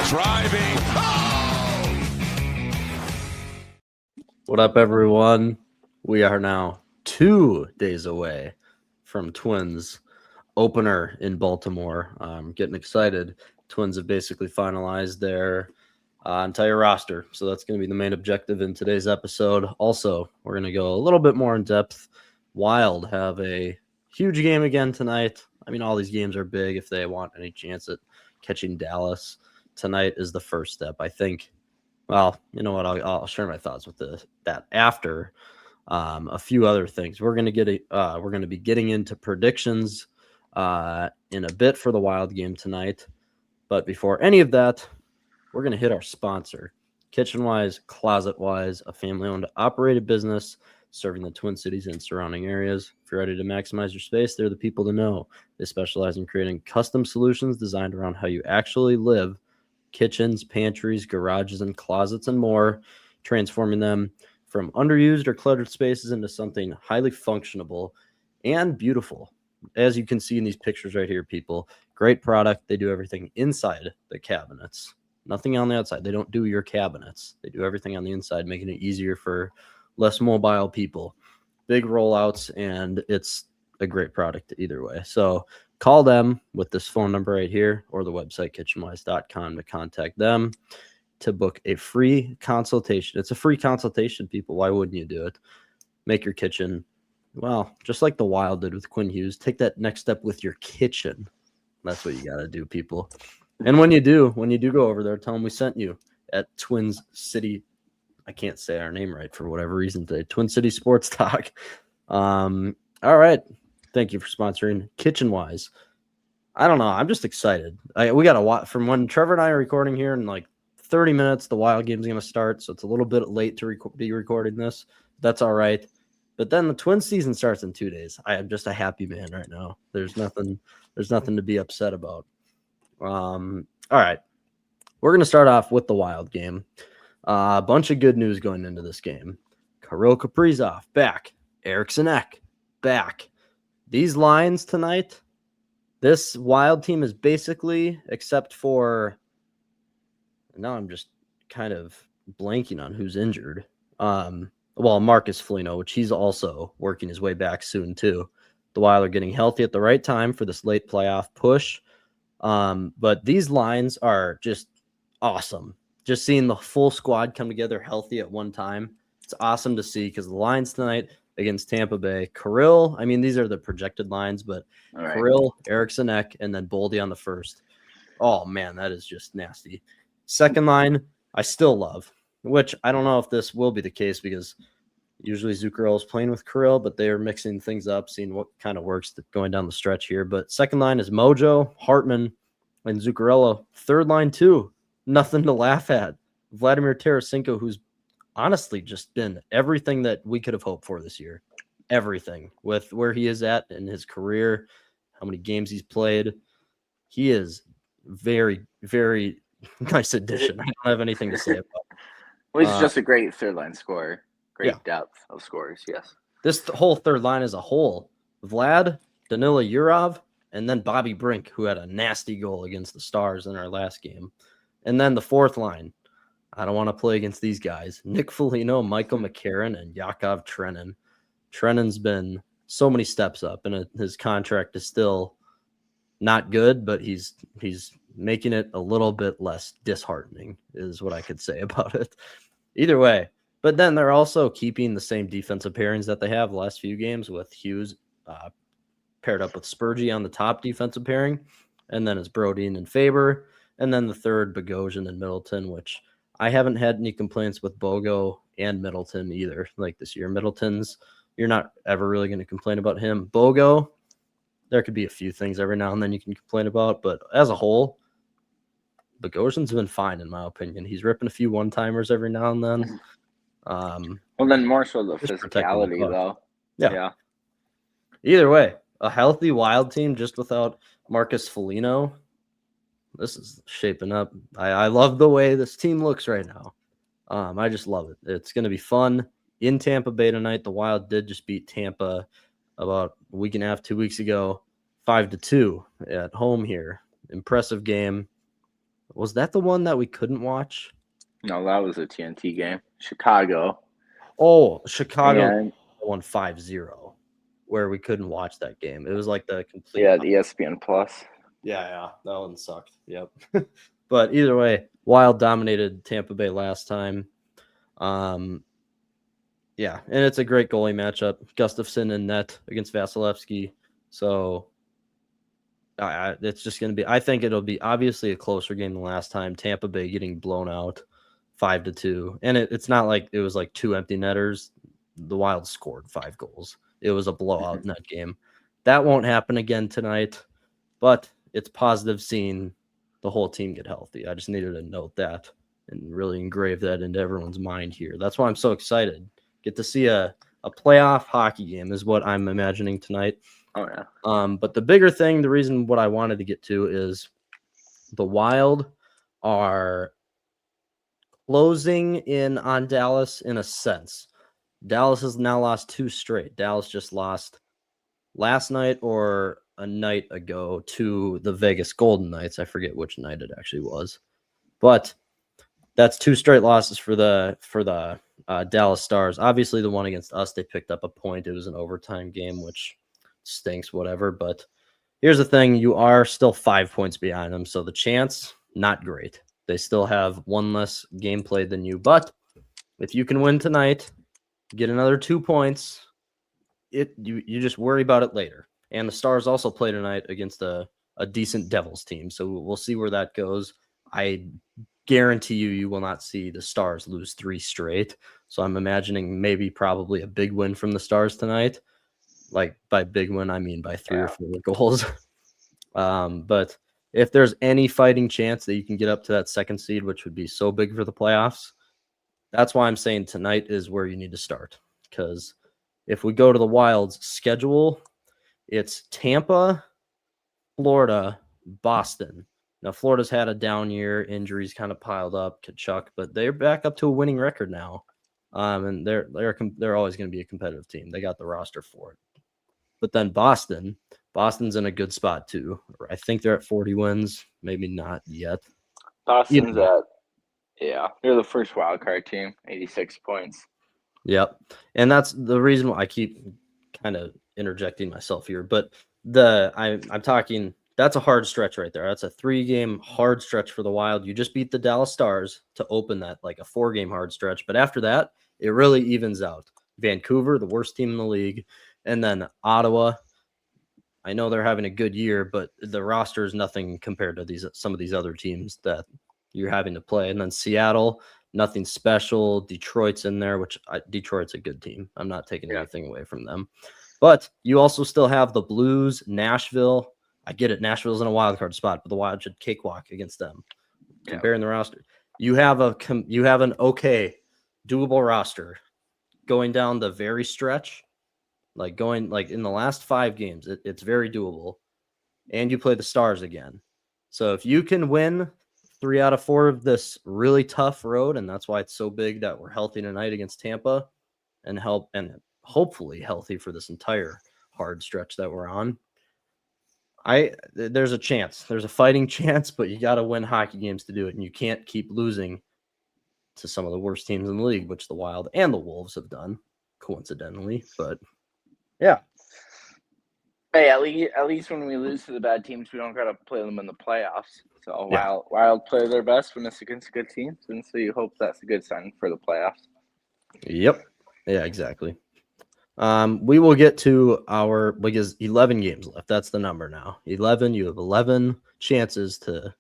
Driving. What up, everyone? We are now 2 days away from Twins opener in Baltimore. I'm getting excited. Twins have basically finalized their entire roster, so that's going to be the main objective in today's episode. Also, we're going to go a little bit more in depth. Wild have a huge game again tonight. I mean, all these games are big if they want any chance at catching Dallas. Tonight is the first step, I think. Well, you know what? I'll share my thoughts with that after a few other things. We're going to be getting into predictions in a bit for the Wild game tonight. But before any of that, we're going to hit our sponsor, Kitchen-Wise, Closet-Wise, a family-owned operated business serving the Twin Cities and surrounding areas. If you're ready to maximize your space, they're the people to know. They specialize in creating custom solutions designed around how you actually live. Kitchens, pantries, garages, and closets, and more, transforming them from underused or cluttered spaces into something highly functional and beautiful. As you can see in these pictures right here, people, great product. They do everything inside the cabinets, nothing on the outside. They don't do your cabinets. They do everything on the inside, making it easier for less mobile people. Big rollouts, and it's a great product either way. So call them with this phone number right here or the website kitchenwise.com to contact them to book a free consultation. It's a free consultation, people. Why wouldn't you do it? Make your kitchen, well, just like the Wild did with Quinn Hughes. Take that next step with your kitchen. That's what you got to do, people. And when you do go over there, tell them we sent you at Twins City. I can't say our name right for whatever reason today. Twin City Sports Talk. All right. Thank you for sponsoring Kitchen-Wise. I don't know. I'm just excited. We got to watch from when Trevor and I are recording here in like 30 minutes. The Wild game's going to start, so it's a little bit late to be recording this. That's all right. But then the Twins season starts in 2 days. I am just a happy man right now. There's nothing to be upset about. All right. We're going to start off with the Wild game. A bunch of good news going into this game. Kirill Kaprizov back. Eriksson Ek back. These lines tonight, this Wild team is basically, except for, now I'm just kind of blanking on who's injured. Marcus Foligno, which he's also working his way back soon too. The Wild are getting healthy at the right time for this late playoff push. But these lines are just awesome. Just seeing the full squad come together healthy at one time. It's awesome to see because the lines tonight against Tampa Bay, Kirill, I mean, these are the projected lines, but right. Kirill, Eriksson Ek, and then Boldy on the first. Oh, man, that is just nasty. Second line, I still love, which I don't know if this will be the case because usually Zuccarello is playing with Kirill, but they are mixing things up, seeing what kind of works going down the stretch here. But second line is Mojo, Hartman, and Zuccarello. Third line, too. Nothing to laugh at. Vladimir Tarasenko, who's honestly just been everything that we could have hoped for this year. Everything. With where he is at in his career, how many games he's played. He is very, very nice addition. I don't have anything to say about it. Well, he's just a great third-line scorer. Great depth of scores, yes. This whole third line as a whole, Vlad, Danila Yurov, and then Bobby Brink, who had a nasty goal against the Stars in our last game. And then the fourth line, I don't want to play against these guys. Nick Foligno, Michael McCarron, and Yakov Trenin. Trenin's been so many steps up, and his contract is still not good, but he's making it a little bit less disheartening is what I could say about it. Either way. But then they're also keeping the same defensive pairings that they have the last few games with Hughes paired up with Spurgey on the top defensive pairing, and then it's Brodin and Faber, and then the third, Bogosian and Middleton, which I haven't had any complaints with Bogo and Middleton either. Like this year, Middleton's, you're not ever really going to complain about him. Bogo, there could be a few things every now and then you can complain about, but as a whole, Bogosian's been fine in my opinion. He's ripping a few one-timers every now and then. Well, then more so the physicality, though. Yeah. Either way, a healthy Wild team just without Marcus Foligno. This is shaping up. I love the way this team looks right now. I just love it. It's going to be fun in Tampa Bay tonight. The Wild did just beat Tampa about a week and a half, 2 weeks ago, 5-2 at home here. Impressive game. Was that the one that we couldn't watch? No, that was a TNT game. Chicago. Oh, Chicago And won 5-0, where we couldn't watch that game. It was like the complete. yeah, the ESPN Plus. Yeah, that one sucked. Yep. But either way, Wild dominated Tampa Bay last time. Yeah, and it's a great goalie matchup. Gustafsson and net against Vasilevsky. So it's just going to be. I think it'll be obviously a closer game than last time. Tampa Bay getting blown out 5-2, and it's not like it was like two empty netters. The Wild scored 5 goals. It was a blowout in that game. That won't happen again tonight, but it's positive seeing the whole team get healthy. I just needed to note that and really engrave that into everyone's mind here. That's why I'm so excited. Get to see a playoff hockey game is what I'm imagining tonight. Oh, yeah. But the bigger thing, the reason what I wanted to get to is the Wild are closing in on Dallas in a sense. Dallas has now lost 2 straight. Dallas just lost last night or a night ago to the Vegas Golden Knights. I forget which night it actually was. But that's 2 straight losses for the Dallas Stars. Obviously, the one against us, they picked up a point. It was an overtime game, which stinks, whatever. But here's the thing. You are still 5 points behind them, so the chance, not great. They still have 1 less game played than you. But if you can win tonight, get another 2 points, you just worry about it later. And the Stars also play tonight against a decent Devils team, so we'll see where that goes. I guarantee you will not see the Stars lose 3 straight. So I'm imagining probably a big win from the Stars tonight. Like by big win, I mean by 3 or 4 goals. But if there's any fighting chance that you can get up to that 2nd seed, which would be so big for the playoffs, that's why I'm saying tonight is where you need to start. Because if we go to the Wild's schedule, it's Tampa, Florida, Boston. Now, Florida's had a down year. Injuries kind of piled up, Kachuk, but they're back up to a winning record now. And they're always going to be a competitive team. They got the roster for it. But then Boston's in a good spot too. I think they're at 40 wins. Maybe not yet. Boston's they're the first wild card team, 86 points. Yep. And that's the reason why I keep kind of interjecting myself here. But I'm talking, that's a hard stretch right there. That's a 3-game hard stretch for the Wild. You just beat the Dallas Stars to open that, like a 4-game hard stretch. But after that, it really evens out. Vancouver, the worst team in the league. And then Ottawa. I know they're having a good year, but the roster is nothing compared to some of these other teams that you're having to play. And then Seattle, nothing special. Detroit's in there, Detroit's a good team. I'm not taking anything away from them. But you also still have the Blues, Nashville. I get it. Nashville's in a wild card spot, but the Wild should cakewalk against them. Comparing the roster, you have an okay, doable roster going down the very stretch. Like in the last 5 games, it's very doable. And you play the Stars again. So if you can win 3 out of 4 of this really tough road, and that's why it's so big that we're healthy tonight against Tampa and hopefully healthy for this entire hard stretch that we're on. There's a chance. There's a fighting chance, but you got to win hockey games to do it. And you can't keep losing to some of the worst teams in the league, which the Wild and the Wolves have done, coincidentally. But yeah. Hey, at least when we lose to the bad teams, we don't got to play them in the playoffs. So Wild play their best when it's against good teams, and so you hope that's a good sign for the playoffs. Yep. Yeah, exactly. We will get to because 11 games left. That's the number now. 11. You have 11 chances to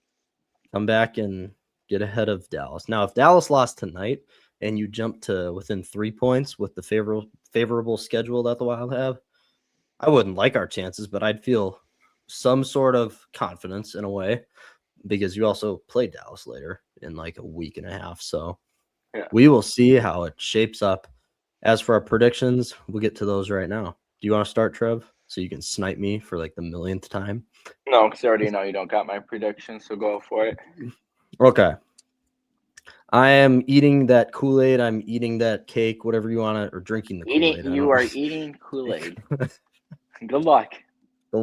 come back and get ahead of Dallas. Now, if Dallas lost tonight and you jump to within 3 points with the favorable schedule that the Wild have, I wouldn't like our chances, but I'd feel some sort of confidence in a way because you also play Dallas later in like a week and a half. So we will see how it shapes up. As for our predictions, we'll get to those right now. Do you want to start, Trev, so you can snipe me for like the millionth time? No, because I already know you don't got my predictions, so go for it. Okay. I am eating that Kool-Aid. I'm eating that cake, whatever you want to, or drinking the Kool-Aid. You are eating Kool-Aid. Good luck. The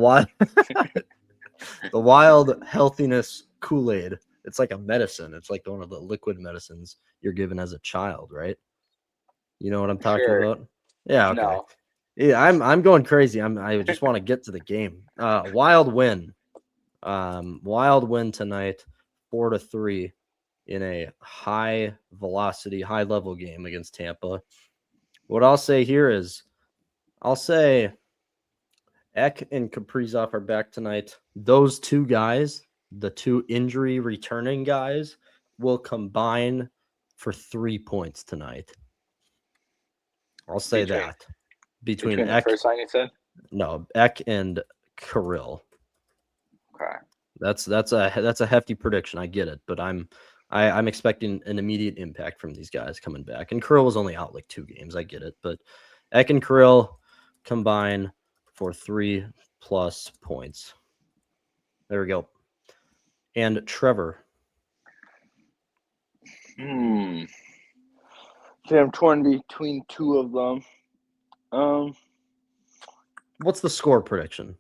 Wild healthiness Kool-Aid it's like a medicine. It's like one of the liquid medicines you're given as a child, right? You know what I'm talking Sure. about? Yeah, okay. No. Yeah, I'm going crazy. I just want to get to the game. Wild win. Wild win tonight, 4-3 in a high velocity, high level game against Tampa. What I'll say here is I'll say Eck and Kaprizov are back tonight. Those two guys, the two injury returning guys, will combine for 3 points tonight. I'll say that. Between the Eck, first line you said? no, Eck and Kirill. Okay. That's a hefty prediction. I get it, but I'm expecting an immediate impact from these guys coming back. And Kirill was only out like 2 games. I get it, but Eck and Kirill combine for 3+ points. There we go. And Trevor. See, I'm torn between two of them. What's the score prediction?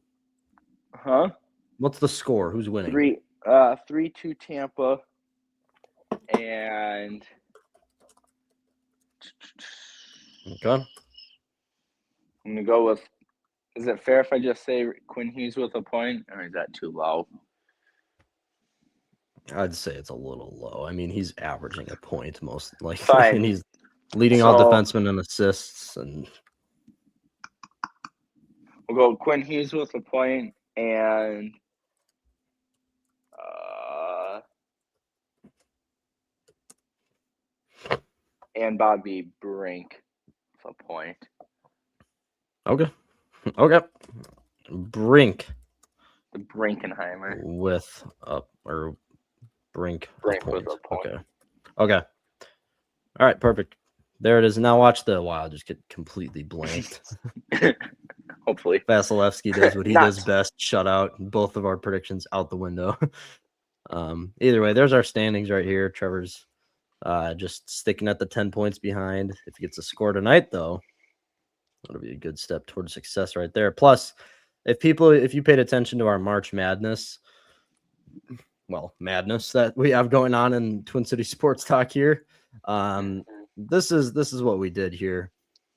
Huh? What's the score? Who's winning? 3-2 Tampa, and Okay. I'm gonna go with. Is it fair if I just say Quinn Hughes with a point, or is that too low? I'd say it's a little low. I mean, he's averaging a point most likely, Fine. and he's leading all defensemen in assists. And we'll go Quinn Hughes with a point, and Bobby Brink with a point. Okay. Brink. The Brinkenheimer. With Brink with a point. Okay. All right, perfect. There it is. Now watch the Wild just get completely blanked. Hopefully. Vasilevsky does what he does best, shut out both of our predictions out the window. Either way, there's our standings right here. Trevor's just sticking at the 10 points behind. If he gets a score tonight, though, that'll be a good step towards success right there. Plus, if you paid attention to our March Madness that we have going on in Twin City Sports Talk here, this is what we did here.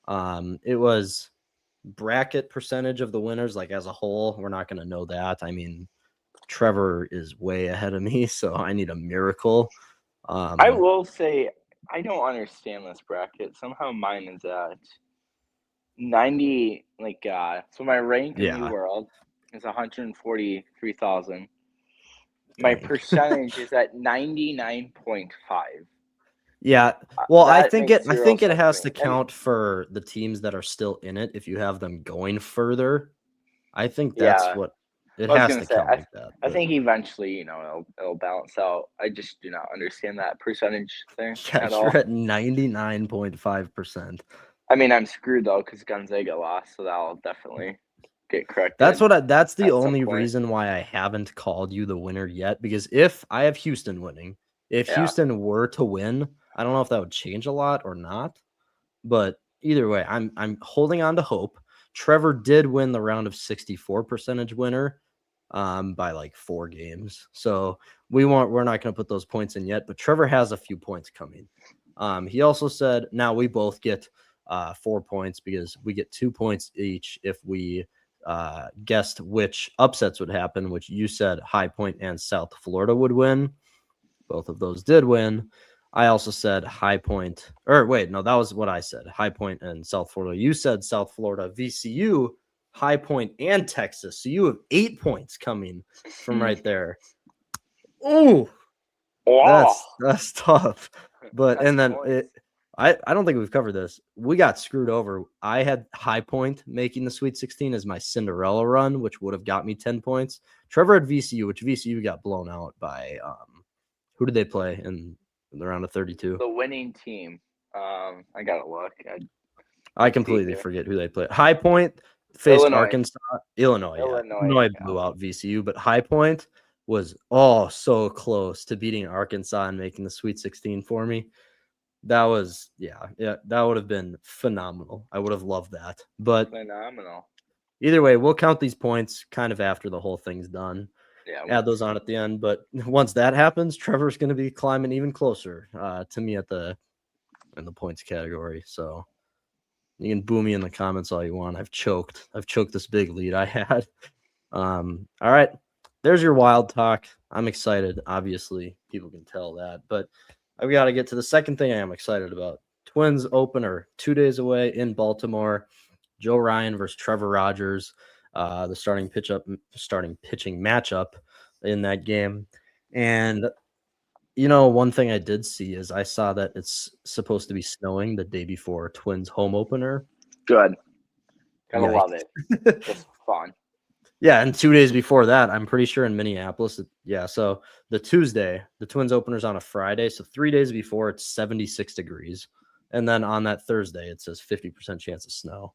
It was bracket percentage of the winners, like as a whole. We're not going to know that. I mean, Trevor is way ahead of me, so I need a miracle. I will say I don't understand this bracket. Somehow mine is at 90. So my rank in New World is 143,000. My percentage is at 99.5. Yeah. Well, I think it has to count for the teams that are still in it. If you have them going further, I think that's what it has to count like that. I think eventually, it'll balance out. I just do not understand that percentage thing at all. You're at 99.5%. I mean, I'm screwed though because Gonzaga lost, so that'll definitely get corrected. That's the only reason why I haven't called you the winner yet, because if I have Houston winning, if Houston were to win, I don't know if that would change a lot or not, but either way, I'm holding on to hope. Trevor did win the round of 64 percentage winner by like 4 games. So we're not going to put those points in yet, but Trevor has a few points coming. He also said, now we both get 4 points because we get 2 points each if we guessed which upsets would happen, which you said High Point and South Florida would win. Both of those did win. I also said High Point, or wait, no, that was what I said. High Point and South Florida. You said South Florida, VCU, High Point, and Texas. So you have 8 points coming from right there. Ooh, that's tough. But and then I don't think we've covered this. We got screwed over. I had High Point making the Sweet 16 as my Cinderella run, which would have got me 10 points. Trevor had VCU, which VCU got blown out by who did they play in the round of 32? The winning team. I gotta look. I completely forget who they played. High Point faced Illinois. Illinois blew out VCU, but High Point was so close to beating Arkansas and making the Sweet 16 for me. That was that would have been phenomenal. I would have loved that. But phenomenal. Either way, we'll count these points kind of after the whole thing's done. add those on at the end. But once that happens, Trevor's going to be climbing even closer to me in the points category. So you can boo me in the comments all you want. I've choked this big lead I had. All right, there's your wild talk. I'm excited. Obviously, people can tell that, but I've got to get to the second thing I am excited about. Twins opener 2 days away in Baltimore. Joe Ryan versus Trevor Rogers, the starting pitching matchup in that game. And one thing I did see is I saw that it's supposed to be snowing the day before Twins home opener. Good. Gotta love it. Just fun. Yeah, and 2 days before that, I'm pretty sure in Minneapolis. So the Tuesday, the Twins opener's on a Friday. So 3 days before, it's 76 degrees. And then on that Thursday, it says 50% chance of snow.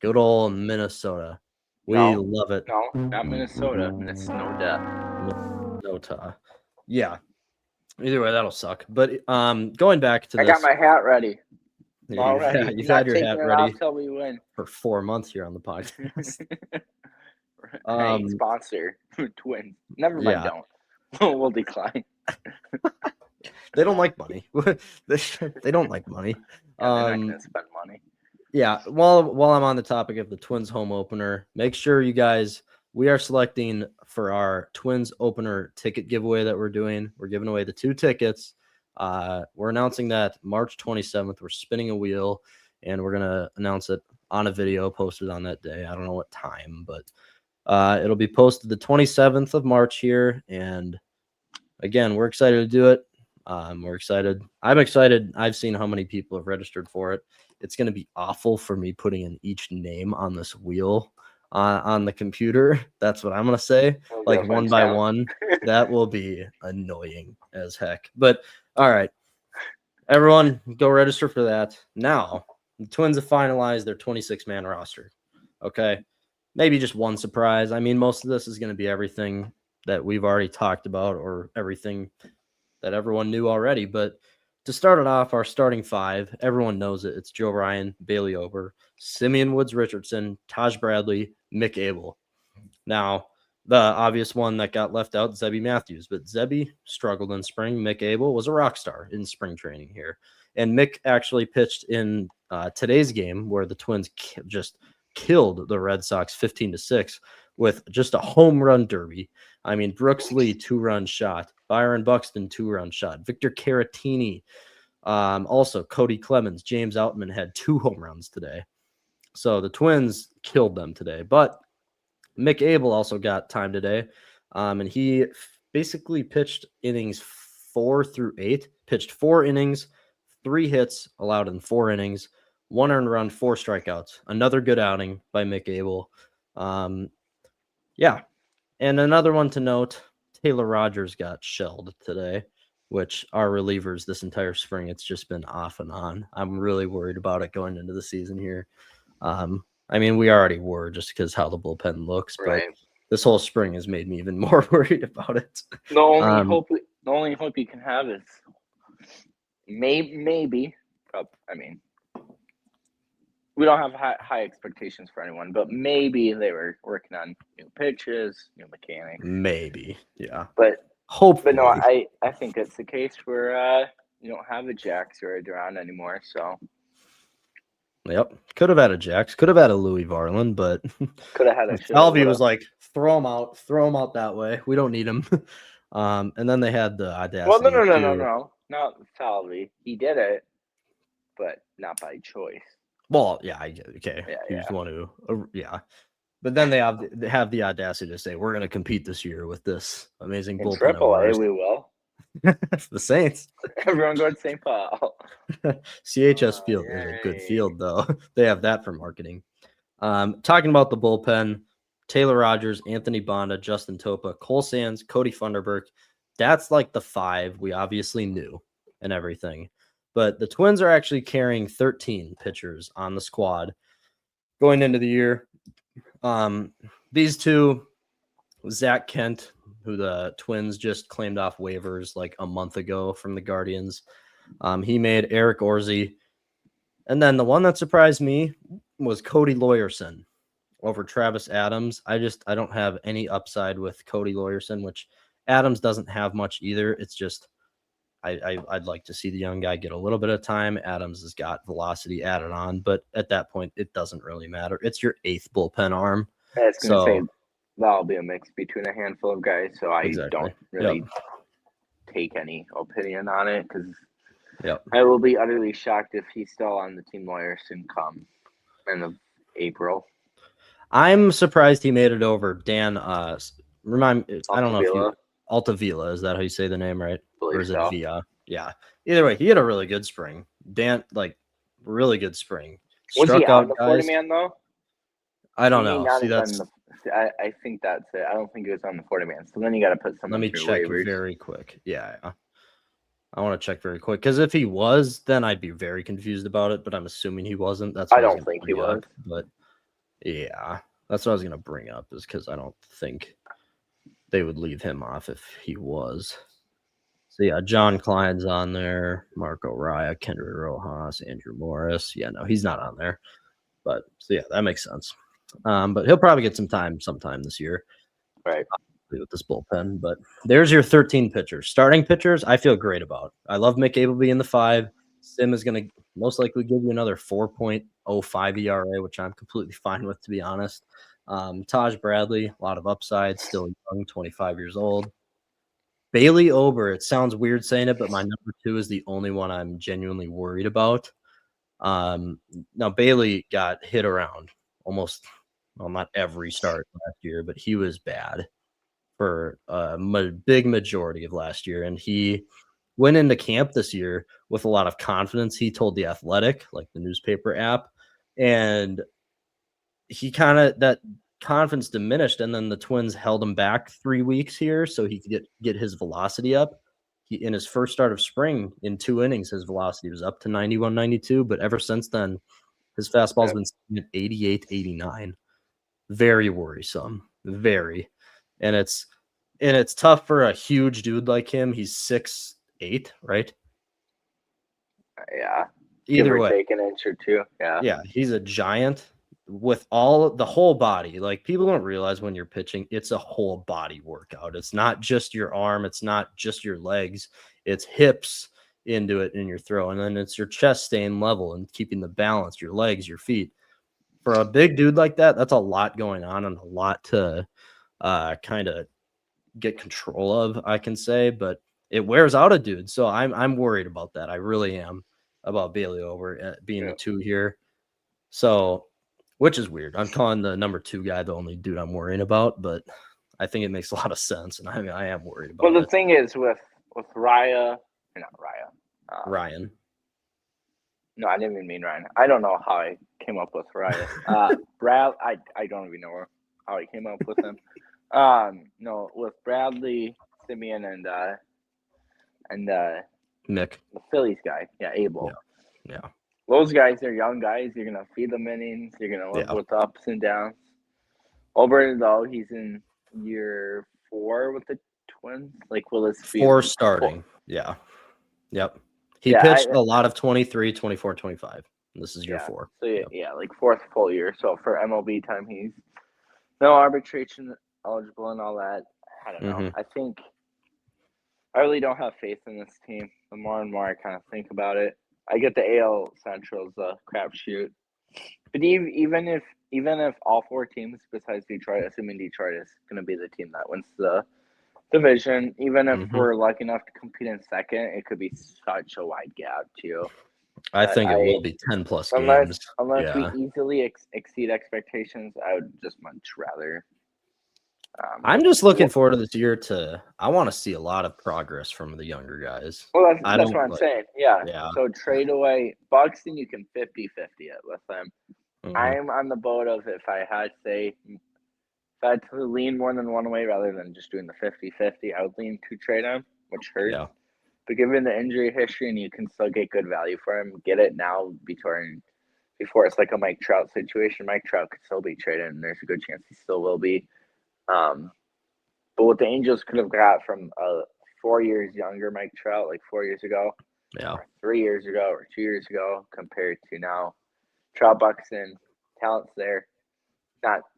Good old Minnesota. We love it. No, not Minnesota. Minnesota. Yeah. Either way, that'll suck. But going back to I got my hat ready. Already. Yeah, you've had your hat ready till we win. For 4 months here on the podcast. Hey, sponsor Twins. Never mind, don't. We'll decline. They don't like money. They don't like money. They're not gonna spend money. Yeah. While I'm on the topic of the Twins home opener, make sure you guys, we are selecting for our Twins opener ticket giveaway that we're doing. We're giving away the 2 tickets. We're announcing that March 27th. We're spinning a wheel, and we're gonna announce it on a video posted on that day. I don't know what time, but it'll be posted the 27th of March here. And again, we're excited to do it. We're excited. I'm excited. I've seen how many people have registered for it. It's going to be awful for me putting in each name on this wheel on the computer. That's what I'm going to say. Like one by one. That will be annoying as heck. But all right, everyone go register for that. Now, the Twins have finalized their 26-man roster. Okay. Maybe just one surprise. I mean, most of this is going to be everything that we've already talked about or everything that everyone knew already. But to start it off, our starting 5, everyone knows it. It's Joe Ryan, Bailey Ober, Simeon Woods Richardson, Taj Bradley, Mick Abel. Now, the obvious one that got left out, Zebby Matthews. But Zebby struggled in spring. Mick Abel was a rock star in spring training here. And Mick actually pitched in today's game where the Twins just killed the Red Sox 15-6 with just a home run derby. I mean, Brooks Lee, 2-run shot. Byron Buxton, 2-run shot. Victor Caratini. Also, Cody Clemens, James Outman had 2 home runs today. So the Twins killed them today. But Mick Abel also got time today. And he basically pitched innings 4 through 8. Pitched 4 innings, 3 hits allowed in 4 innings. 1 earned run, 4 strikeouts. Another good outing by Mick Abel. Yeah. And another one to note, Taylor Rogers got shelled today, which our relievers this entire spring, it's just been off and on. I'm really worried about it going into the season here. I mean, we already were just because how the bullpen looks, but this whole spring has made me even more worried about it. The only hope you can have is maybe. I mean, we don't have high expectations for anyone, but maybe they were working on new pitches, new mechanics. Maybe, yeah. But hopefully. But no, I think it's the case where you don't have a Jax right around anymore. So. Yep, could have had a Jax, could have had a Louis Varland, but could have had a. Salvi was like, throw him out that way. We don't need him. And then they had the audacity. Well, no, not Salvi. He did it, but not by choice. Well, yeah, okay. Yeah, you just want to, But then they have the audacity to say we're going to compete this year with this amazing bullpen. AAA, we will. It's the Saints. Everyone go to St. Paul. CHS Field is a good field, though. They have that for marketing. Talking about the bullpen, Taylor Rogers, Anthony Bonda, Justin Topa, Cole Sands, Cody Funderburk. That's like the 5 we obviously knew and everything. But the Twins are actually carrying 13 pitchers on the squad going into the year. These 2, Zach Kent, who the Twins just claimed off waivers like a month ago from the Guardians. He made Eric Orsi. And then the one that surprised me was Cody Lawyerson. over Travis Adams. I don't have any upside with Cody Lawyerson, which Adams doesn't have much either. It's just I'd like to see the young guy get a little bit of time. Adams has got velocity added on, but at that point, it doesn't really matter. It's your 8th bullpen arm. I was going to say that'll be a mix between a handful of guys, so I don't really take any opinion on it because I will be utterly shocked if he's still on the team Lawyerson come end of April. I'm surprised he made it over. Dan, remind me, I don't know if you Altavilla, is that how you say the name, right? Or is it Villa? Yeah. Either way, he had a really good spring. Dan, really good spring. Was he on the 40 man though? I don't know. See, that's I think that's it. I don't think he was on the 40 man. So then you got to put someone. Let me check very quick. Yeah. I want to check very quick because if he was, then I'd be very confused about it. But I'm assuming he wasn't. That's I don't think he was. But yeah, that's what I was gonna bring up is because I don't think they would leave him off if he was. So yeah, John Klein's on there, Marco Raya, Kendry Rojas, Andrew Morris. Yeah, no, he's not on there. But so yeah, that makes sense. But he'll probably get some time sometime this year. Right. With this bullpen. But there's your 13 pitchers. Starting pitchers, I feel great about. I love Mick Appleby in the 5. Sim is going to most likely give you another 4.05 ERA, which I'm completely fine with, to be honest. Taj Bradley, a lot of upside, still young, 25 years old. Bailey Ober, it sounds weird saying it, but my number 2 is the only one I'm genuinely worried about. Now, Bailey got hit around almost, well, not every start last year, but he was bad for a big majority of last year. And he went into camp this year with a lot of confidence. He told The Athletic, like the newspaper app, and he that confidence diminished. And then the Twins held him back 3 weeks here so he could get his velocity up. In his first start of spring, in 2 innings, his velocity was up to 91, 92. But ever since then, his fastball's been at 88, 89. Very worrisome. Very. And it's tough for a huge dude like him. He's 6'8", right? Yeah. Either way, take an inch or two. Yeah. Yeah, he's a giant with the whole body. Like, people don't realize when you're pitching, it's a whole body workout. It's not just your arm. It's not just your legs. It's hips into it in your throw. And then it's your chest staying level and keeping the balance, your legs, your feet. For a big dude like that, that's a lot going on and a lot to kind of get control of, I can say, but it wears out a dude. So I'm worried about that. I really am about Bailey Ober being the 2 here. So, which is weird. I'm calling the number 2 guy the only dude I'm worrying about, but I think it makes a lot of sense, and I am worried about it. Well, the thing is with Ryan. No, I didn't even mean Ryan. I don't know how I came up with Ryan. Brad, I don't even know how I came up with him. No, with Bradley, Simeon, and Nick, the Phillies guy, Abel. Yeah. Those guys are young guys. You're gonna feed them innings. You're gonna live with ups and downs. Ober, though, he's in year 4 with the Twins. Like, will this be 4 starting? 4? Yeah. Yep. He pitched a lot of 23, 24, 25. This is year 4. So like 4th full year. So for MLB time, he's no arbitration eligible and all that. I don't know. I think I really don't have faith in this team. The more and more I kind of think about it, I get the AL Central's a crapshoot. But even if all 4 teams besides Detroit, assuming Detroit is going to be the team that wins the division, even if we're lucky enough to compete in second, it could be such a wide gap too. I think it will be 10 plus games. Unless we easily exceed expectations, I would just much rather. I'm just looking forward to this year I want to see a lot of progress from the younger guys. Well, that's what I'm saying. Yeah. So trade away Buxton, you can 50-50 it with them. I'm on the boat of if I had to lean more than one way rather than just doing the 50-50, I would lean to trade him, which hurts. Yeah. But given the injury history and you can still get good value for him, get it now before it's like a Mike Trout situation. Mike Trout could still be traded, and there's a good chance he still will be. But what the Angels could have got from 4 years younger Mike Trout, like 4 years ago, or 3 years ago, or 2 years ago, compared to now, Trout, Buxton, talent's there.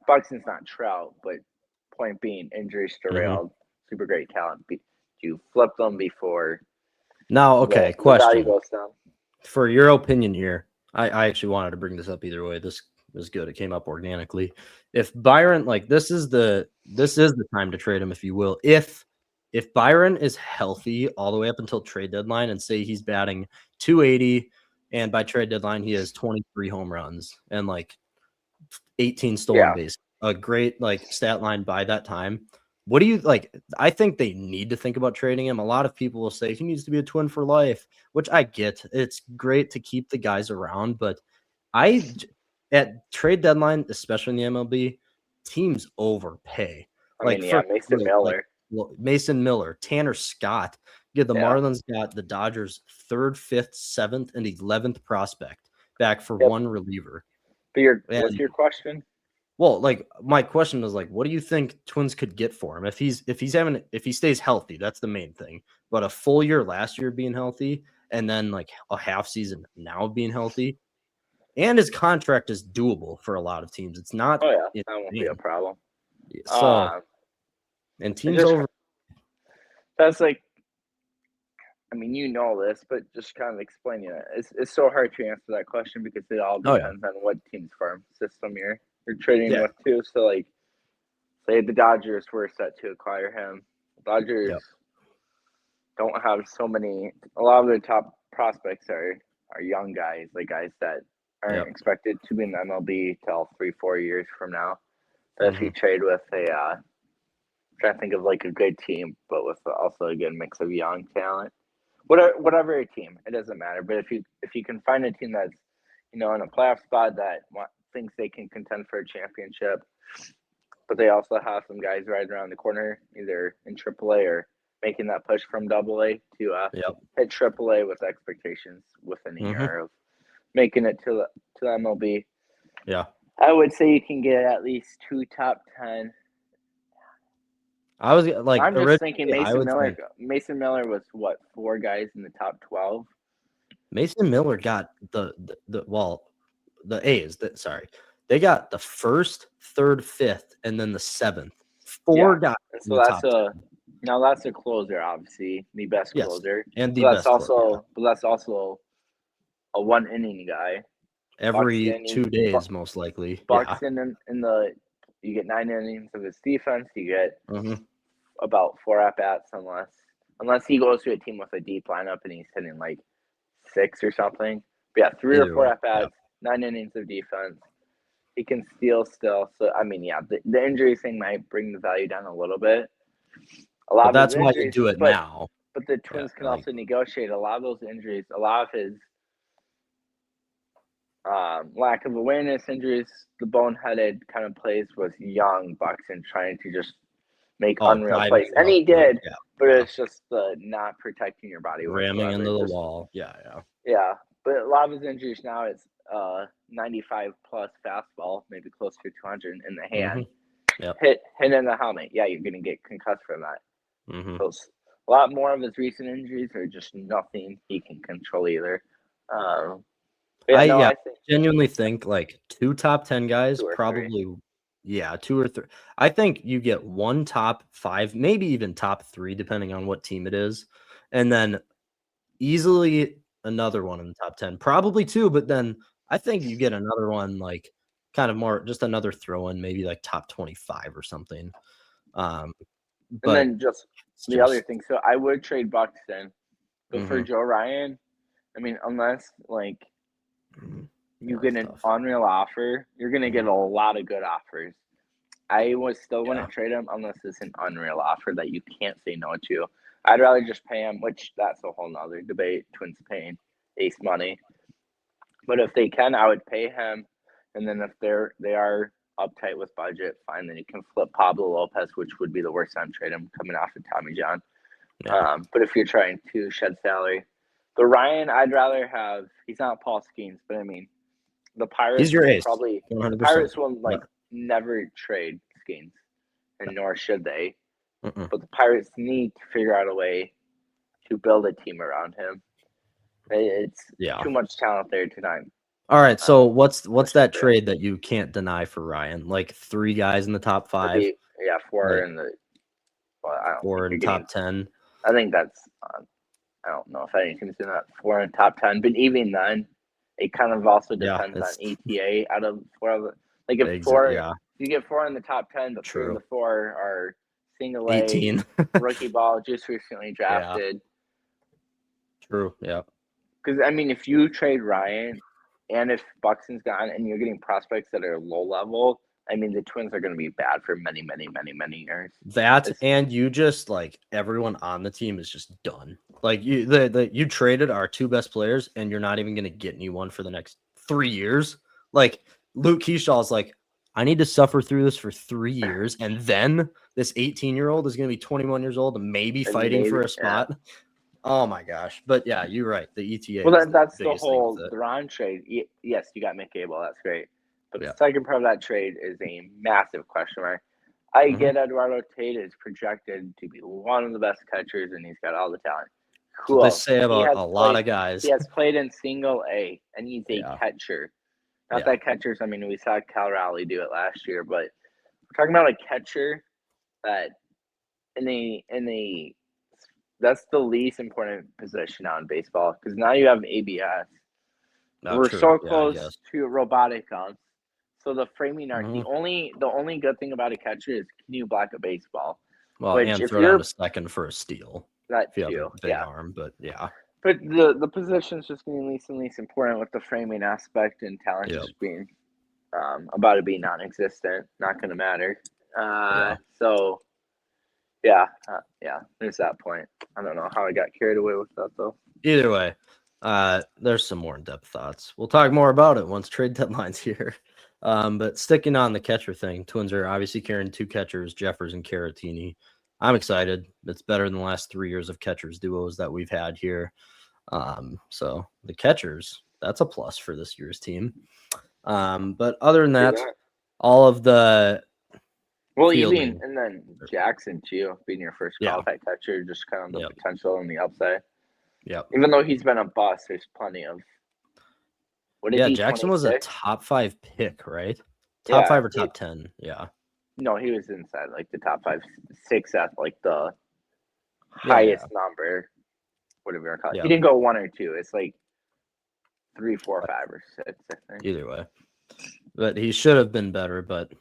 Buxton's not Trout, but point being, injuries derailed. Super great talent. You flip them before. Now, okay, the value question. goes down. For your opinion here, I actually wanted to bring this up either way. This was good. It came up organically. If Byron, like this is the time to trade him, if you will. If Byron is healthy all the way up until trade deadline, and say he's batting 280, and by trade deadline he has 23 home runs and like 18 stolen bases, a great like stat line by that time. What do you like? I think they need to think about trading him. A lot of people will say he needs to be a Twin for life, which I get. It's great to keep the guys around, but at trade deadline, especially in the MLB, teams overpay. Mason Miller, Tanner Scott. Yeah, the Marlins got the Dodgers' 3rd, 5th, 7th, and 11th prospect back for one reliever. But what's your question? Well, like my question was like, what do you think Twins could get for him if he stays healthy? That's the main thing. But a full year last year being healthy, and then like a half season now being healthy, and his contract is doable for a lot of teams. It's not. Oh yeah, that won't be a problem. So, and teams over. That's like, I mean, you know this, but just kind of explaining it. It's so hard to answer that question because it all depends on what team's farm system you're trading with too. So like, say the Dodgers were set to acquire him. Dodgers don't have so many. A lot of their top prospects are young guys, like guys that aren't expected to be in the MLB till 3-4 years from now. But if you trade with I'm trying to think of like a good team, but with also a good mix of young talent. Whatever a team, it doesn't matter. But if you can find a team that's in a playoff spot that thinks they can contend for a championship, but they also have some guys right around the corner, either in AAA or making that push from AA to hit AAA with expectations within a year of making it to the MLB. Yeah, I would say you can get at least 2 top 10. I was like, I'm just thinking Mason Miller was what, 4 guys in the top 12. Mason Miller got the A's. They got the 1st, 3rd, 5th, and then the 7th. 4 guys. So that's that's a closer, obviously the best closer, and the best. But that's also a 1 inning guy. Every Buxton, 2 days, most likely. Buxton you get 9 innings of his defense. You get about 4 at bats, unless he goes to a team with a deep lineup and he's hitting like 6 or something. But yeah, 3 or 4 at bats, 9 innings of defense. He can steal still. So I mean, the injury thing might bring the value down a little bit. But that's why you do it now. But the Twins can also negotiate a lot of those injuries. A lot of his lack of awareness injuries, the boneheaded kind of plays with young Buxton trying to just make unreal plays. And he did, but it's just the not protecting your body. Ramming into the wall. Yeah. But a lot of his injuries now is 95 plus fastball, maybe close to 200 in the hand. Hit in the helmet. Yeah, you're going to get concussed from that. So a lot more of his recent injuries are just nothing he can control either. I genuinely think like 2 top 10 guys, probably 2 or 3. I think you get 1 top 5, maybe even top 3, depending on what team it is, and then easily another one in the top 10, probably 2. But then I think you get another one, like kind of more just another throw in, maybe like top 25 or something. And then just the other thing. So I would trade Buxton, but for Joe Ryan, I mean, unless like you get an unreal offer, you're going to get a lot of good offers. I wouldn't trade him unless it's an unreal offer that you can't say no to. I'd rather just pay him, which that's a whole nother debate. Twins paying Ace money. But if they can, I would pay him. And then if they are uptight with budget, fine, then you can flip Pablo Lopez, which would be the worst time trade him coming off of Tommy John. But if you're trying to shed salary, the Ryan, I'd rather have. He's not Paul Skeens, but I mean, the Pirates. He's your ace. Probably 100%. Pirates will never trade Skeens, and nor should they. But the Pirates need to figure out a way to build a team around him. It's too much talent there tonight. All right, so what's that trade that you can't deny for Ryan? Like 3 guys in the top 5? Yeah, 4 like, in the. Well, I don't 4 think in you're top 10. I think that's. I don't know if any team's doing that 4 in top 10, but even then, it kind of also depends on ETA out of 4 of it. Like if 4, you get 4 in the top 10, but 3 of the 4 are single A, 18 rookie ball, just recently drafted. True. Yeah. Because I mean, if you trade Ryan, and if Buxton's gone, and you're getting prospects that are low level, I mean, the Twins are going to be bad for many, many, many, many years. And you just like everyone on the team is just done. Like you traded our 2 best players, and you're not even going to get anyone for the next 3 years. Like Luke Keyshaw is like, I need to suffer through this for 3 years, and then this 18-year-old is going to be 21 years old and maybe fighting for a spot. Yeah. Oh my gosh! But yeah, you're right. The ETA. Well, that's the whole Duran trade. Yes, you got Mick Abel. That's great. But the second part of that trade is a massive question mark. I get Eduardo Tate is projected to be one of the best catchers, and he's got all the talent. Cool. They say about a lot of guys. He has played in single A, and he's a catcher. Not that catchers. I mean, we saw Cal Raleigh do it last year, but we're talking about a catcher that that's the least important position now in baseball, because now you have ABS. We're so close to robotic counts. So the framing arc, the only good thing about a catcher is, can you block a baseball? Well, and throw down a second for a steal. That if you have a big arm, but yeah. But the position's just getting least and least important with the framing aspect, and talent just being about to be non-existent, not going to matter. So there's that point. I don't know how I got carried away with that though. Either way, there's some more in-depth thoughts. We'll talk more about it once trade deadline's here. But sticking on the catcher thing, Twins are obviously carrying 2 catchers, Jeffers and Caratini. I'm excited. It's better than the last 3 years of catchers duos that we've had here. So the catchers, that's a plus for this year's team. But other than that, all of the fielding, and then Jackson too, being your first qualified catcher, just kind of the potential and the upside. Yeah. Even though he's been a bust, there's plenty of. What is he? Jackson 26? Was a top 5 pick, right? Top 5 or top 10? Yeah. No, he was inside like the top 5, 6 at like the highest number, whatever you want to call it. He didn't go 1 or 2. It's like 3, 4, 5, or 6. I think. Either way, but he should have been better. But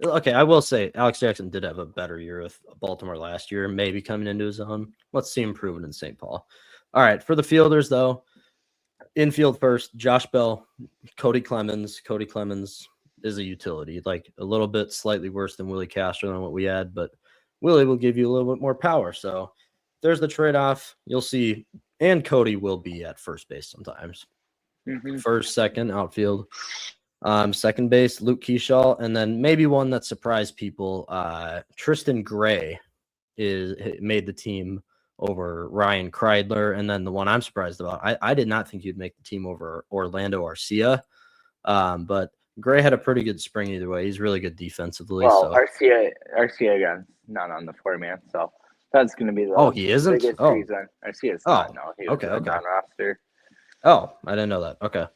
okay, I will say Alex Jackson did have a better year with Baltimore last year, maybe coming into his own. Let's see improvement in St. Paul. All right, for the fielders though, infield first, Josh Bell, Cody Clemens. Cody Clemens is a utility, like a little bit slightly worse than Willie Castro than what we had, but Willie will give you a little bit more power. So there's the trade-off. You'll see, and Cody will be at first base sometimes. First, second, outfield. Second base, Luke Keyshaw, and then maybe one that surprised people, Tristan Gray made the team over Ryan Kreidler, and then the one I'm surprised about, I did not think you'd make the team over Orlando Arcia, but Gray had a pretty good spring either way. He's really good defensively. Well, Arcia again, not on the 4-man, so that's going to be the he isn't? biggest reason. Arcia's not. No, he was on roster. Oh, I didn't know that. Okay.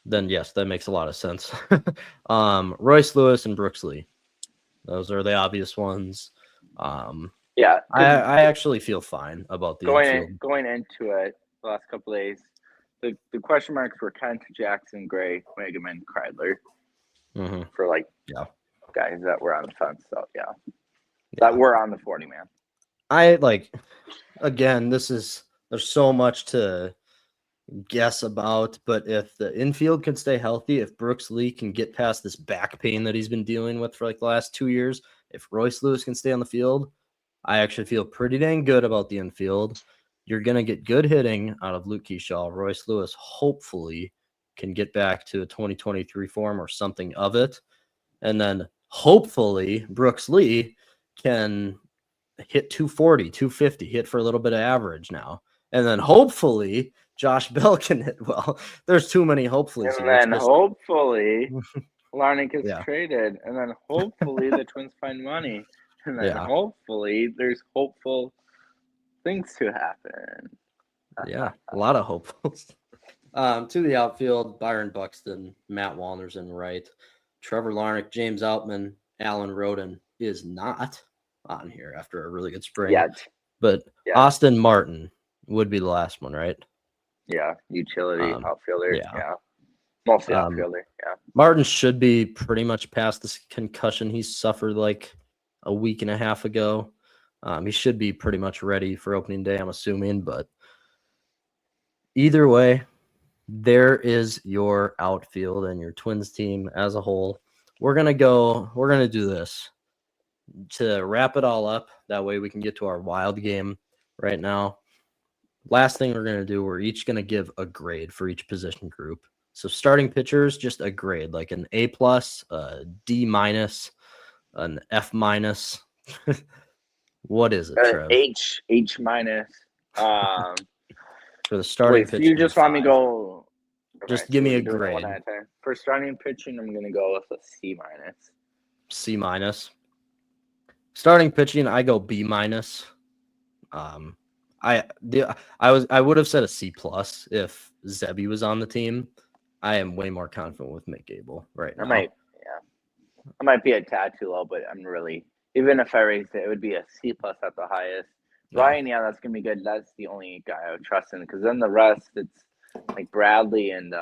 Then yes, that makes a lot of sense. Royce Lewis and Brooks Lee. Those are the obvious ones. Yeah. I actually feel fine about the going into it the last couple of days. The question marks were Kent, Jackson, Gray, Wegman, Kreidler. For guys that were on the fence. So that were on the 40-man. Again, there's so much to guess about, but if the infield can stay healthy, if Brooks Lee can get past this back pain that he's been dealing with for like the last 2 years, if Royce Lewis can stay on the field, I actually feel pretty dang good about the infield. You're going to get good hitting out of Luke Keyshaw. Royce Lewis hopefully can get back to a 2023 form or something of it. And then hopefully Brooks Lee can hit 240, 250, hit for a little bit of average now. And then hopefully Josh Bell can hit well. There's too many hopefullys here. And then hopefully Larnach gets traded. And then hopefully the Twins find money. And then hopefully there's hopeful things to happen. Yeah, a lot of hopefuls. To the outfield, Byron Buxton, Matt Wallner's in right. Trevor Larnach, James Outman, Alan Roden is not on here after a really good spring. Yet. But Austin Martin would be the last one, right? Yeah, utility outfielder. Yeah. Mostly outfielder, yeah. Martin should be pretty much past this concussion he suffered like a week and a half ago. He should be pretty much ready for opening day, I'm assuming. But either way, there is your outfield and your Twins team as a whole. We're going to do this to wrap it all up. That way we can get to our wild game right now. Last thing we're going to do, we're each going to give a grade for each position group. So starting pitchers, just a grade, like an A+, a D-, an F-. What is it, Trev? H-. For the starting pitching. You just want me to go. Just give me a grade. For starting pitching, I'm gonna go with a C-. C-. Starting pitching, I go B-. I would have said a C+ if Zebby was on the team. I am way more confident with Mick Gable right now. I might be a tad too low, but I'm really, even if I raised it, it would be a C+ at the highest. Ryan, that's gonna be good. That's the only guy I would trust in, because then the rest, it's like Bradley and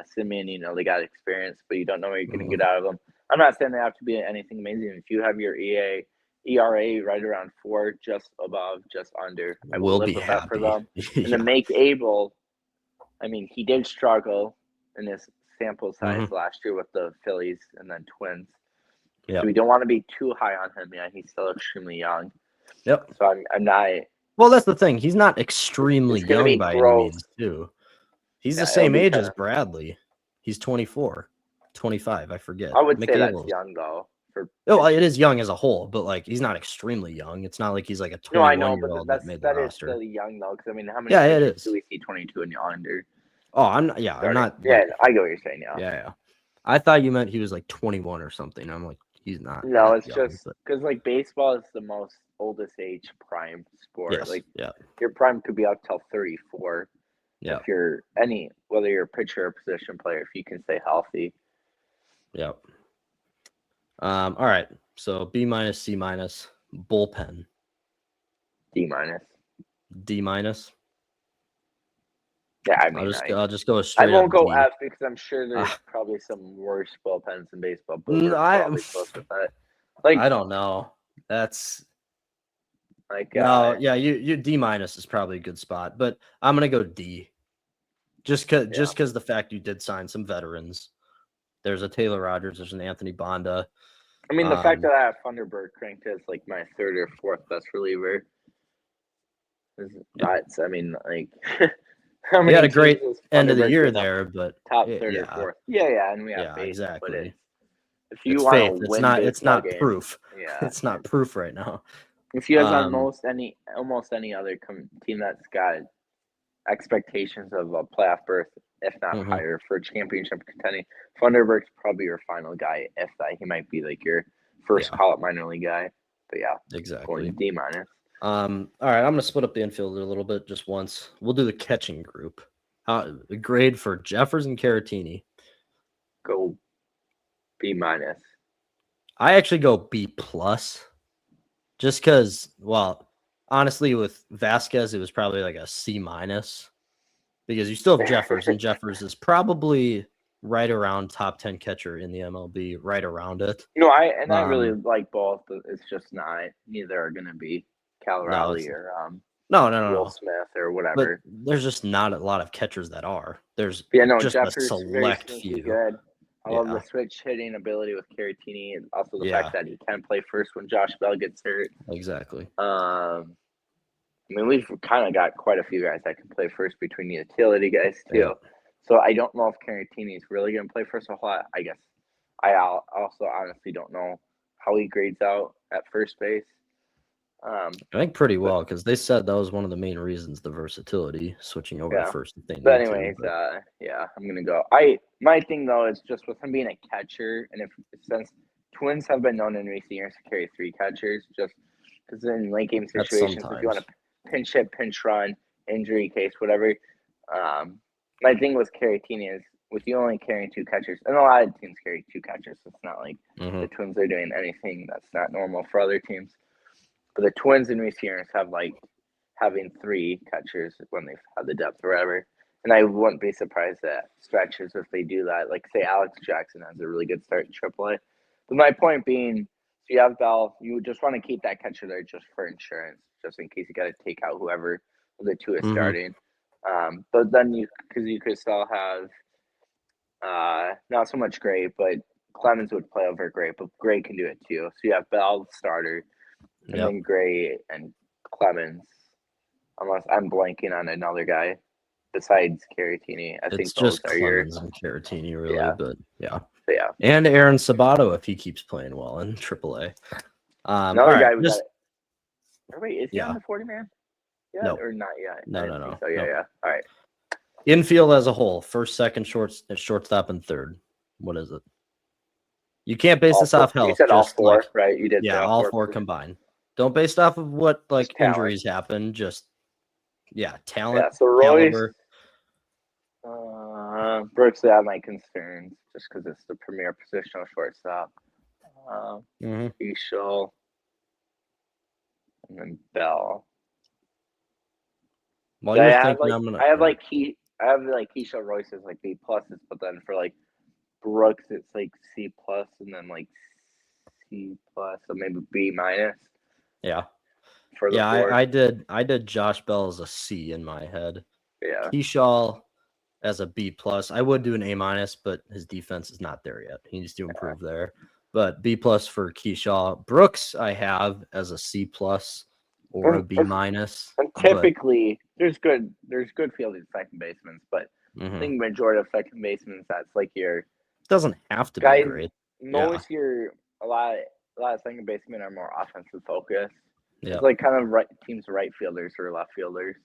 Simeon. They got experience, but you don't know what you're gonna get out of them. I'm not saying they have to be anything amazing. If you have your ERA right around 4, just above, just under, I will live with that for them. And to make Able, I mean, he did struggle in his sample size last year with the Phillies and then Twins. So we don't want to be too high on him. Yeah, he's still extremely young. Yep. So I'm not. Well, that's the thing. He's not extremely young by any means, too. He's the same age as Bradley. He's 24, 25. I forget. I would say that's young, though. It is young as a whole, but like he's not extremely young. It's not like he's like a 21-year-old that made the roster. That is still young, though, because I mean, how many pitchers do we see 22 and under? Oh, I'm not. Yeah, I'm not. Yeah, I get what you're saying. Yeah. I thought you meant he was like 21 or something. I'm like, he's not. No, it's just because like baseball is the most oldest age prime sport. Yes, like your prime could be up till 34. Yeah. If you're whether you're a pitcher or position player, if you can stay healthy. Yep. All right. So B-, C-, bullpen. D-. D-. Yeah, I mean, I'll just go straight. I won't go F because I'm sure there's probably some worse bullpens in baseball. But we're probably close with that. Like, I don't know. That's like you D- is probably a good spot, but I'm gonna go D. Just because the fact you did sign some veterans. There's a Taylor Rogers. There's an Anthony Bonda. I mean, the fact that I have Thunderbird cranked as like my 3rd or 4th best reliever is nuts. I mean, like. We had a great end of the year there, but top 3rd or 4th. Yeah, and we have faith. Exactly. But if you want to win, it's not game, proof. Yeah, it's not proof right now. If you have almost any other team that's got expectations of a playoff berth, if not higher, for championship contending, Thunderbird's probably your final guy. If that, he might be like your first call-up minor league guy. But yeah, exactly. D-. All right, I'm gonna split up the infield a little bit just once. We'll do the catching group. A grade for Jeffers and Caratini. Go B-. I actually go B+. Just because, honestly, with Vasquez, it was probably like a C-, because you still have Jeffers, and Jeffers is probably right around top 10 catcher in the MLB, right around it. I really like both, but it's just neither are gonna be Cal Raleigh or Will Smith or whatever. But there's just not a lot of catchers that are. There's just Jeffers, a select few. Good. I love the switch hitting ability with Caratini, and also the fact that he can play first when Josh Bell gets hurt. Exactly. I mean, we've kind of got quite a few guys that can play first between the utility guys too. Yeah. So I don't know if Caratini is really going to play first a whole lot. I guess I also honestly don't know how he grades out at first base. I think pretty well, because they said that was one of the main reasons, the versatility, switching over to first. But anyways, I'm gonna go. My thing though is just with him being a catcher, and since Twins have been known in recent years to carry 3 catchers, just because in late game situations, if you want to pinch hit, pinch run, injury case, whatever, my thing with Caratini is with you only carrying 2 catchers, and a lot of teams carry 2 catchers. So it's not like the Twins are doing anything that's not normal for other teams. But the Twins in recent years have liked having 3 catchers when they've had the depth or whatever. And I wouldn't be surprised at stretches if they do that. Like, say, Alex Jackson has a really good start in AAA. But my point being, so you have Bell, you just want to keep that catcher there just for insurance, just in case you got to take out whoever the 2 is starting. But then because you could still have not so much Gray, but Clemens would play over Gray, but Gray can do it too. So you have Bell starter, and then Gray and Clemens, unless I'm blanking on another guy besides Caratini. I think just Clemens and Caratini, really, but yeah. And Aaron Sabato if he keeps playing well in AAA. Another guy we got. Wait, is he on the 40-man? Yeah, no, or not yet? No. So yeah. All right. Infield as a whole, first, second, shortstop, and third. What is it? You can't base this off health. You said all 4, right? You did. Yeah, all 4 combined. Don't base it off of what injuries happen. Just talent. Yeah, so Royce, caliber. Brooks have my concerns just because it's the premier positional shortstop. Eschel, and then Bell. While you're thinking, I have Keisha Royce as like B pluses, but then for like Brooks it's like C plus and then like C plus, so maybe B minus. Yeah. For the I did Josh Bell as a C in my head. Yeah. Keyshaw as a B plus. I would do an A minus, but his defense is not there yet. He needs to improve there. But B plus for Keyshaw. Brooks I have as a C plus or a B minus. And typically there's good fielding second basemen, but I think majority of second basemen that's like your doesn't have to be great. Most a lot of second basemen are more offensive focused. Yeah. It's like kind of teams right fielders or left fielders.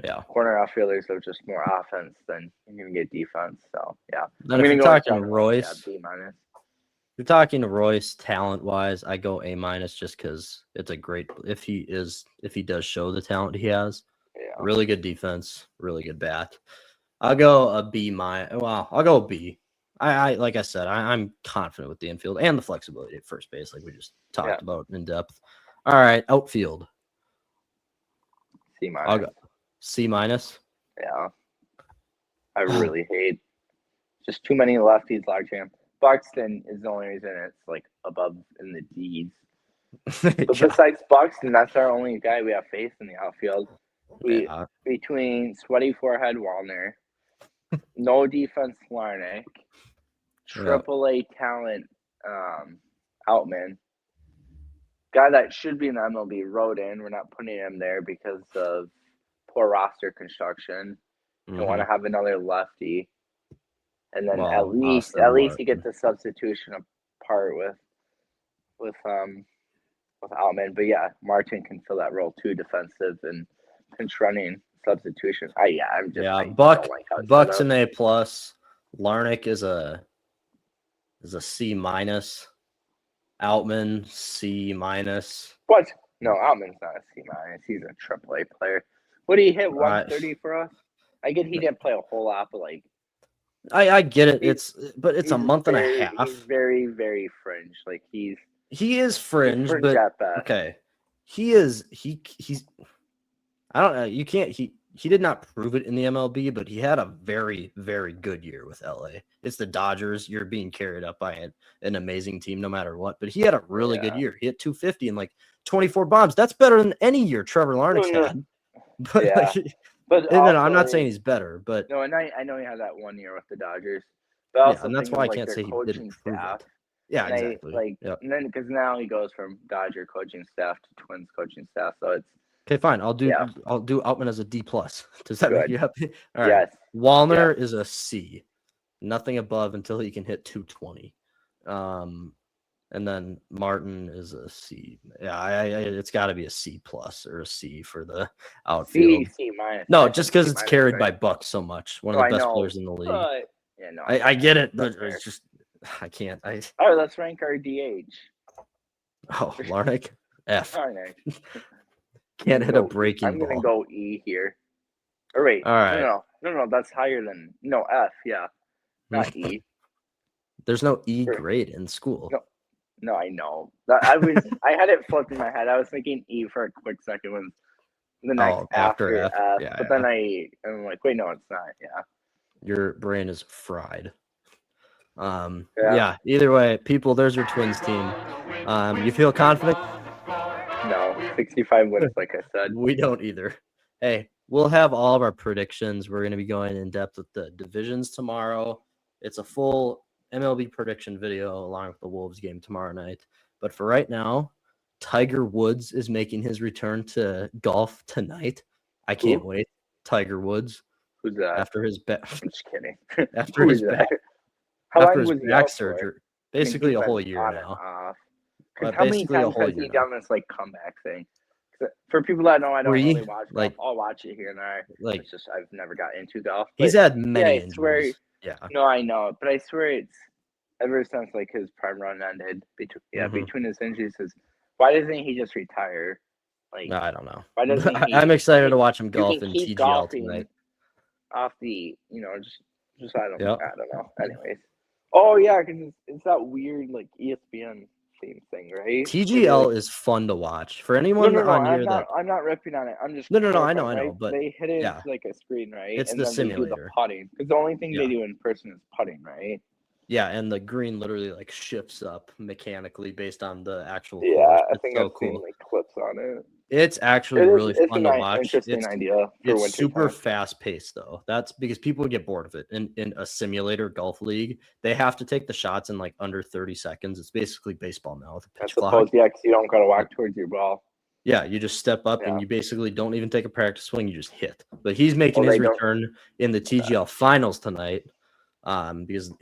Yeah. Corner outfielders are just more offense than you're gonna get defense. So yeah. Then if you're talking to Royce, B minus. You're talking to Royce talent wise, I go A minus just because it's a great if he does show the talent he has. Yeah. Really good defense, really good bat. I'll go a B minus. Well, I'll go a B. I like I said, I'm confident with the infield and the flexibility at first base, like we just talked about in depth. All right, outfield. C minus. I'll go C minus. Yeah. I really hate just too many lefties, logjam. Buxton is the only reason it's like above in the D's. But besides Buxton, that's our only guy we have faith in the outfield. Between sweaty forehead Wallner, no defense Larnick, AAA talent Outman, guy that should be in the MLB Rodin. We're not putting him there because of poor roster construction. Don't want to have another lefty. And then at least he gets a substitution apart with Outman. But yeah, Martin can fill that role too, defensive and pinch running substitution. Buck's an A plus. Larnick is a C minus. Outman C minus. What? No, Outman's not a C minus. He's a AAA player. What did he hit? 130 for us? I get he didn't play a whole lot, but like. I get it. It's a month and a half. He's very, very fringe. Like he is fringe, but okay. He's I don't know. You can't he did not prove it in the MLB, but he had a very, very good year with LA. It's the Dodgers. You're being carried up by an amazing team no matter what. But he had a really good year. He hit 250 and like 24 bombs. That's better than any year Trevor Larnick's had. But But also, I'm not saying he's better, but no, and I know he had that 1 year with the Dodgers. But also and that's why I can't say he didn't prove it. Yeah, exactly. And then because now he goes from Dodger coaching staff to Twins coaching staff, so it's okay. Fine, I'll do Outman as a D plus. Does that make you happy? All right. Yes. Wallner is a C, nothing above until he can hit 220. And then Martin is a C. Yeah, it's got to be a C plus or a C for the outfield. C minus. No, just because it's carried by Buck so much. One of the best players in the league. I get it, but it's just I can't. All right, let's rank our DH. Oh, Larnick F. Larnick. Can't hit a breaking ball. I'm gonna go E here. Or wait, all right. No. No, that's higher than F. Yeah, not E. There's no E grade in school. No, I know. I had it flipped in my head. I was thinking E for a quick second when the next after F. Yeah, but then I'm like, wait, no, it's not. Yeah. Your brain is fried. Yeah. Either way, people, there's your Twins team. You feel confident? No, 65 wins, like I said. We don't either. Hey, we'll have all of our predictions. We're going to be going in depth with the divisions tomorrow. It's a full MLB prediction video along with the Wolves game tomorrow night. But for right now, Tiger Woods is making his return to golf tonight. I can't wait. Tiger Woods. Who's that? After his back. I'm just kidding. After his back. How after long his was back surgery. Basically a whole year now. Because how many times has he done this like comeback thing? For people that know, I don't really watch golf. I'll watch it here and there. Like, it's just I've never got into golf. He's had many injuries. No, I know, but I swear it's ever since like his prime run ended. Between his injuries, why doesn't he just retire? Like, I don't know. Why doesn't he? I'm excited to watch him golf in TGL tonight. Off the, just I don't know. Anyways, oh yeah, because it's that weird like ESPN theme thing, right? TGL is fun to watch for anyone on here I'm not ripping on it. I'm just no. I know, but they hit it like a screen, right? It's the simulator. They do the putting because the only thing they do in person is putting, right? Yeah, and the green literally like shifts up mechanically based on the actual. Yeah, I think I've seen like clips on it. It's actually really fun to watch. Interesting idea. It's super fast paced though. That's because people would get bored of it. In a simulator golf league, they have to take the shots in like under 30 seconds. It's basically baseball now with a pitch clock. Yeah, because you don't gotta walk towards your ball. Yeah, you just step up and you basically don't even take a practice swing. You just hit. But he's making his return in the TGL finals tonight. Because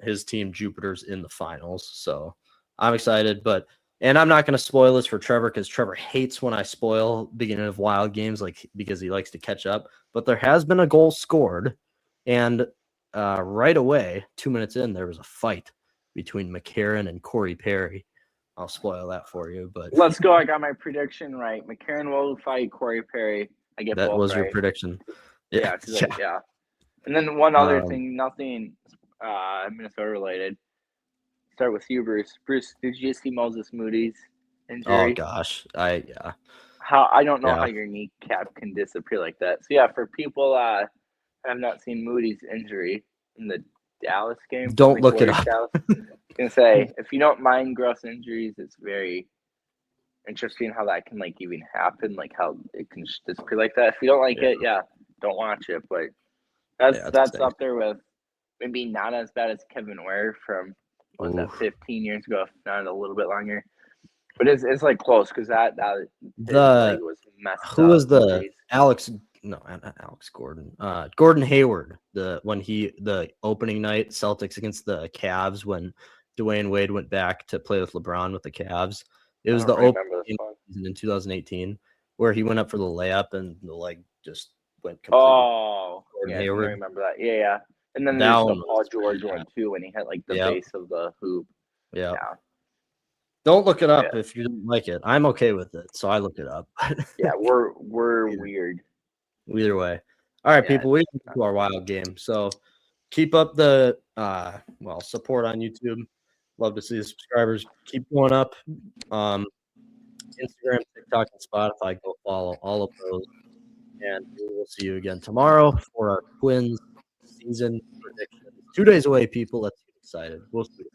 his team Jupiter's in the finals, so I'm excited. And I'm not going to spoil this for Trevor because Trevor hates when I spoil beginning of wild games, like because he likes to catch up. But there has been a goal scored, and right away, 2 minutes in, there was a fight between McCarron and Corey Perry. I'll spoil that for you, but let's go. I got my prediction right. McCarron will fight Corey Perry. I get that both was right. your prediction. Yeah. And then one other thing, nothing Minnesota related. Start with you, Bruce. Bruce, did you see Moses Moody's injury? Oh gosh, I don't know how your kneecap can disappear like that. So for people have not seen Moody's injury in the Dallas game, don't look it up. I was gonna say if you don't mind gross injuries, it's very interesting how that can like even happen, like how it can disappear like that. If you don't like it, don't watch it. But that's up there with maybe not as bad as Kevin Ware from 15 years ago, if not a little bit longer. But it's like close because that leg was messed up. Who was the Alex? No, not Alex Gordon. Gordon Hayward. The opening night Celtics against the Cavs when Dwayne Wade went back to play with LeBron with the Cavs. It was the opening season in 2018 where he went up for the layup and the leg just went completely. Oh, Hayward. I remember that. Yeah. And then there's the Paul George one too when he hit like the base of the hoop. Yeah. Don't look it up if you don't like it. I'm okay with it, so I look it up. we're weird. Either way. All right, people, we get to our wild game. So keep up the support on YouTube. Love to see the subscribers keep going up. Instagram, TikTok, and Spotify. Go follow all of those. And we will see you again tomorrow for our Twins season predictions. 2 days away, people. Let's get excited. We'll see you.